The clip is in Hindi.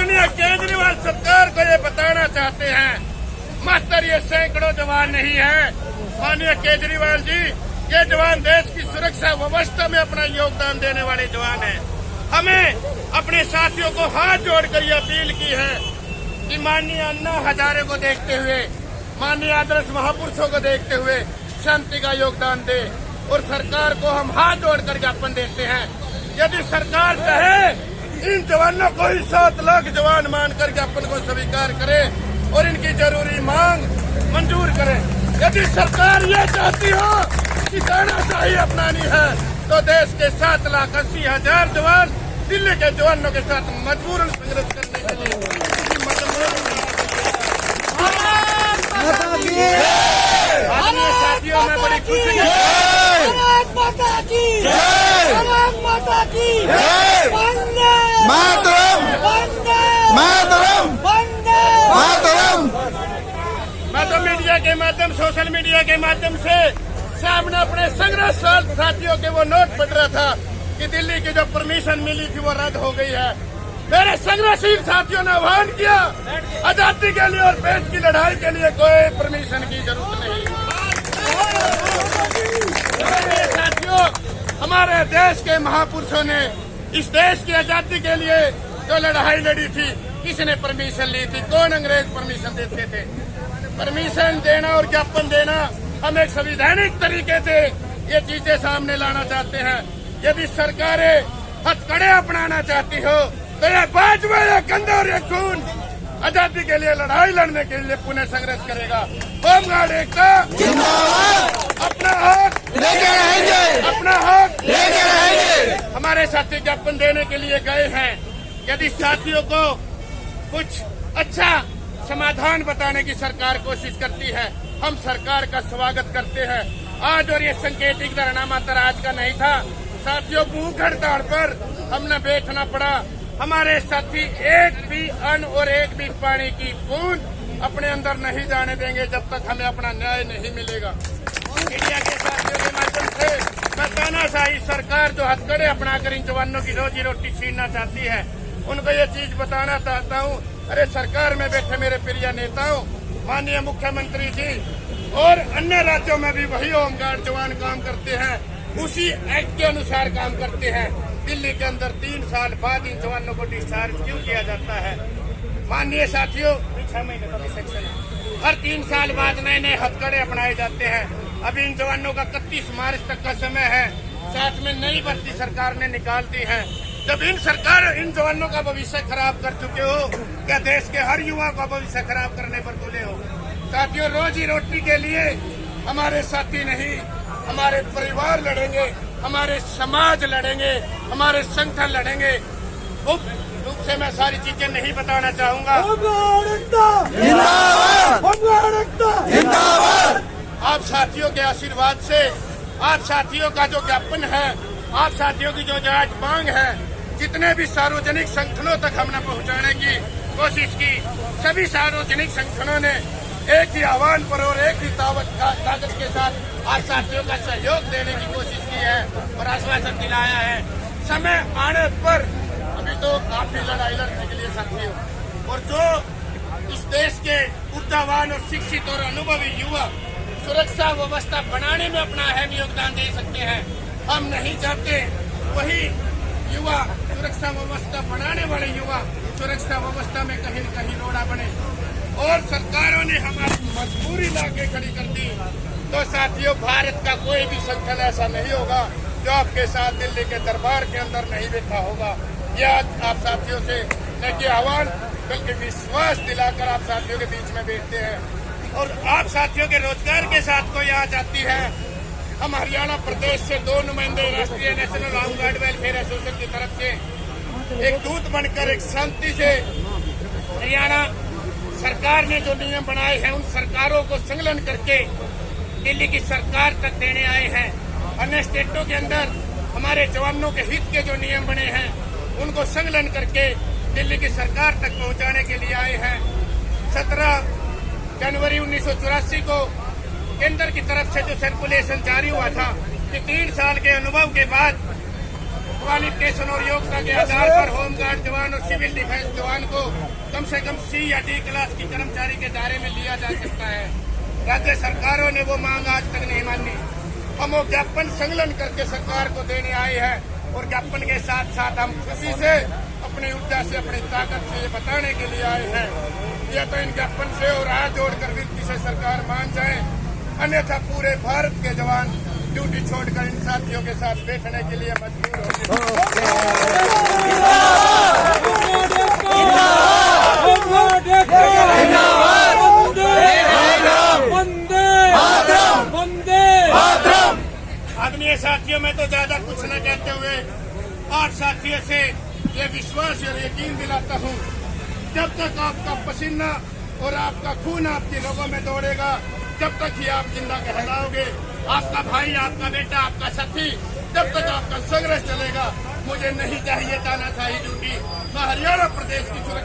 माननीय केजरीवाल सरकार को ये बताना चाहते हैं, मात्र ये सैकड़ों जवान नहीं है। माननीय केजरीवाल जी, ये जवान देश की सुरक्षा व्यवस्था में अपना योगदान देने वाले जवान हैं। हमें अपने साथियों को हाथ जोड़कर ये अपील की है कि माननीय अन्ना हजारे को देखते हुए, माननीय आदर्श महापुरुषों को देखते हुए शांति का योगदान दे। और सरकार को हम हाथ जोड़कर ज्ञापन देते हैं, यदि सरकार चाहे इन जवानों को ही 7 लाख जवान मानकर ज्ञापन को स्वीकार करे और इनकी जरूरी मांग मंजूर करे। यदि सरकार ये चाहती हो कि तानाशाही अपनानी है तो देश के 7,80,000 जवान दिल्ली के जवानों के साथ मजबूरन संघर्ष करने के लिए साथियों में बड़ी खुशी है। मैं तो मीडिया के माध्यम, सोशल मीडिया के माध्यम से सामने अपने संघर्ष साथियों के वो नोट पढ़ रहा था कि दिल्ली की जो परमिशन मिली थी वो रद्द हो गई है। मेरे संघर्षशील साथियों ने आह्वान किया, आजादी के लिए और पेट की लड़ाई के लिए कोई परमिशन की जरूरत नहीं। साथियों, हमारे देश के महापुरुषों ने इस देश की आजादी के लिए जो लड़ाई लड़ी थी, किसने परमिशन ली थी? कौन अंग्रेज परमिशन देते थे? परमिशन देना और ज्ञापन देना हम एक संवैधानिक तरीके से ये चीजें सामने लाना चाहते हैं। यदि सरकारें हथकड़े अपनाना चाहती हो तो ये बाजवा, ये कंधा और ये खून आजादी के लिए लड़ाई लड़ने के लिए पुनः संघर्ष करेगा। होमगार्ड एकता अपना हक लेके रहेंगे, अपना हक लेके रहेंगे। हमारे साथी ज्ञापन देने के लिए गए हैं। यदि साथियों को कुछ अच्छा समाधान बताने की सरकार कोशिश करती है, हम सरकार का स्वागत करते हैं। आज और ये सांकेतिक धरना मात्र आज का नहीं था साथियों, भूख हड़ताल पर हमने बैठना पड़ा। हमारे साथी एक भी अन्न और एक भी पानी की बूंद अपने अंदर नहीं जाने देंगे जब तक हमें अपना न्याय नहीं मिलेगा। मीडिया के साथियों के माध्यम से मैं तानाशाही सरकार जो हथकड़े अपनाकर इन जवानों की रोजी रोटी छीनना चाहती है, उनको ये चीज बताना चाहता हूँ। अरे सरकार में बैठे मेरे प्रिय नेताओं, माननीय मुख्यमंत्री जी और अन्य राज्यों में भी वही होमगार्ड जवान काम करते हैं, उसी एक्ट के अनुसार काम करते हैं। दिल्ली के अंदर 3 साल बाद इन जवानों को डिस्चार्ज क्यों किया जाता है? माननीय साथियों, 6 महीने का सेक्शन है, हर 3 साल बाद नए नए हथकड़े अपनाए जाते हैं। अभी इन जवानों का 31 मार्च तक का समय है, साथ में नई भर्ती सरकार ने निकाल दी है। जब इन जवानों का भविष्य खराब कर चुके हो, क्या देश के हर युवा का भविष्य खराब करने पर तुले हो? साथियों, रोजी रोटी के लिए हमारे साथी नहीं, हमारे परिवार लड़ेंगे, हमारे समाज लड़ेंगे, हमारे संगठन लड़ेंगे। रूप से मैं सारी चीजें नहीं बताना चाहूंगा। आप साथियों के आशीर्वाद से, आप साथियों का जो ज्ञापन है, आप साथियों की जो आज मांग है, जितने भी सार्वजनिक संगठनों तक हमने पहुंचाने की कोशिश की, सभी सार्वजनिक संगठनों ने एक ही आह्वान पर और एक ही ताकत के साथ आज साथियों का सहयोग देने की कोशिश की है और आश्वासन दिलाया है। समय आने पर अभी तो काफी लड़ाई लड़ने के लिए साथियों, और जो इस देश के ऊर्जावान और शिक्षित और अनुभवी युवा सुरक्षा व्यवस्था बनाने में अपना अहम योगदान दे सकते हैं, हम नहीं चाहते वही युवा सुरक्षा व्यवस्था बनाने वाले युवा सुरक्षा व्यवस्था में कहीं न कहीं रोड़ा बने। और सरकारों ने हमारी मजबूरी लाके खड़ी कर दी। तो साथियों, भारत का कोई भी संगठन ऐसा नहीं होगा जो आपके साथ दिल्ली के दरबार के अंदर नहीं बैठा होगा। यह आप साथियों से न कि आह्वान बल्कि विश्वास दिलाकर आप साथियों के बीच में बैठते हैं। और आप साथियों के रोजगार के साथ कोई आ जाती है, हम हरियाणा प्रदेश से 2 नुमाइंदे राष्ट्रीय नेशनल होमगार्ड वेलफेयर एसोसिएशन की तरफ से एक दूत बनकर एक शांति से हरियाणा सरकार ने जो नियम बनाए हैं उन सरकारों को संकलन करके दिल्ली की सरकार तक देने आए हैं। अन्य स्टेटों के अंदर हमारे जवानों के हित के जो नियम बने हैं उनको संकलन करके दिल्ली की सरकार तक पहुंचाने के लिए आए हैं। 17 जनवरी 1984 को केंद्र की तरफ से जो सर्कुलेशन जारी हुआ था कि 3 साल के अनुभव के बाद क्वालिफिकेशन और योग्यता के आधार पर होमगार्ड जवान और सिविल डिफेंस जवान को कम से कम C या D क्लास की कर्मचारी के दायरे में लिया जा सकता है। राज्य सरकारों ने वो मांग आज तक नहीं मानी। हम वो ज्ञापन संकलन करके सरकार को देने आए हैं और ज्ञापन के साथ साथ हम खुशी से अपनी ऊर्जा से अपनी ताकत से ये बताने के लिए आए हैं। यह तो इन ज्ञापन से और हाथ जोड़कर विनती से सरकार मान जाए, अन्यथा पूरे भारत के जवान ड्यूटी छोड़कर इन साथियों के साथ बैठने के लिए मजबूर आदरणीय साथियों, में तो ज्यादा कुछ न कहते हुए 8 साथियों से ये विश्वास और यकीन दिलाता हूँ, जब तक आपका पसीना और आपका खून आपके लोगों में दौड़ेगा, जब तक ही आप जिंदा कहलाओगे। आपका भाई, आपका बेटा, आपका साथी, जब तक आपका संघर्ष चलेगा। मुझे नहीं चाहिए तानाशाही ड्यूटी। मैं हरियाणा प्रदेश की सुरक्षा